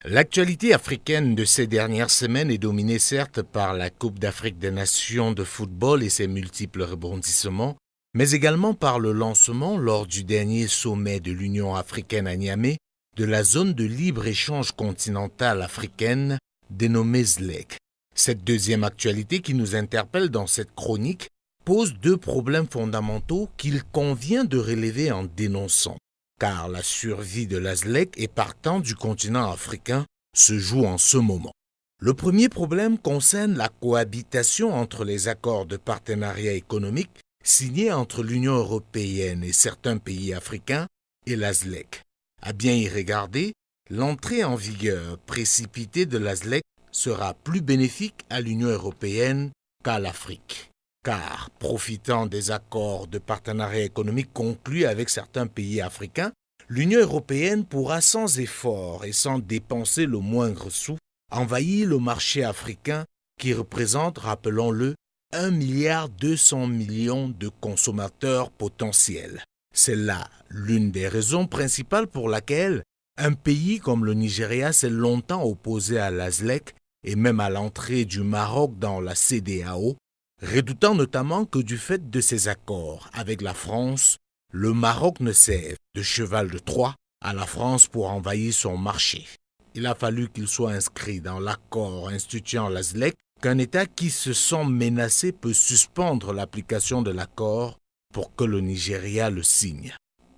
L'actualité africaine de ces dernières semaines est dominée certes par la Coupe d'Afrique des Nations de football et ses multiples rebondissements, mais également par le lancement, lors du dernier sommet de l'Union africaine à Niamey, de la zone de libre-échange continentale africaine dénommée ZLEC. Cette deuxième actualité qui nous interpelle dans cette chronique pose deux problèmes fondamentaux qu'il convient de relever en dénonçant, car la survie de la ZLEC et partant du continent africain se joue en ce moment. Le premier problème concerne la cohabitation entre les accords de partenariat économique signés entre l'Union européenne et certains pays africains et la ZLEC. À bien y regarder, l'entrée en vigueur précipitée de la ZLEC sera plus bénéfique à l'Union européenne qu'à l'Afrique. Car, profitant des accords de partenariat économique conclus avec certains pays africains, l'Union européenne pourra sans effort et sans dépenser le moindre sou envahir le marché africain qui représente, rappelons-le, 1,2 milliard de consommateurs potentiels. C'est là l'une des raisons principales pour laquelle un pays comme le Nigeria s'est longtemps opposé à la ZLEC et même à l'entrée du Maroc dans la CEDEAO, redoutant notamment que du fait de ces accords avec la France, le Maroc ne serve de cheval de Troie à la France pour envahir son marché. Il a fallu qu'il soit inscrit dans l'accord instituant la ZLEC qu'un État qui se sent menacé peut suspendre l'application de l'accord pour que le Nigeria le signe.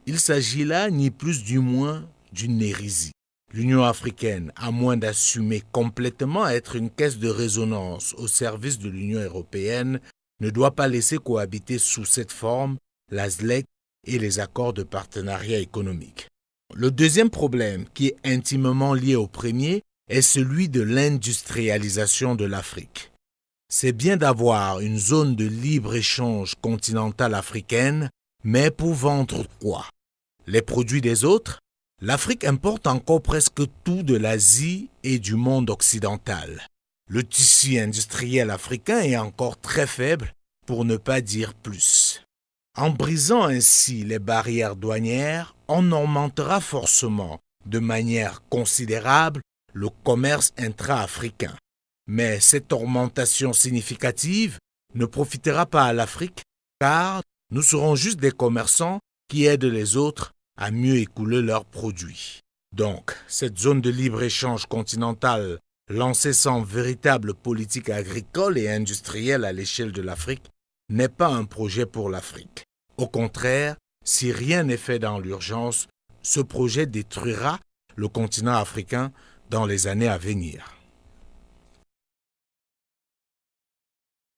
Il s'agit là, ni plus ni moins, d'une hérésie. L'Union africaine, à moins d'assumer complètement être une caisse de résonance au service de l'Union européenne, ne doit pas laisser cohabiter sous cette forme la ZLEC et les accords de partenariat économique. Le deuxième problème, qui est intimement lié au premier, est celui de l'industrialisation de l'Afrique. C'est bien d'avoir une zone de libre-échange continentale africaine, mais pour vendre quoi? Les produits des autres? L'Afrique importe encore presque tout de l'Asie et du monde occidental. Le tissu industriel africain est encore très faible, pour ne pas dire plus. En brisant ainsi les barrières douanières, on augmentera forcément, de manière considérable, le commerce intra-africain. Mais cette augmentation significative ne profitera pas à l'Afrique, car nous serons juste des commerçants qui aident les autres à mieux écouler leurs produits. Donc, cette zone de libre-échange continentale lancée sans véritable politique agricole et industrielle à l'échelle de l'Afrique n'est pas un projet pour l'Afrique. Au contraire, si rien n'est fait dans l'urgence, ce projet détruira le continent africain dans les années à venir.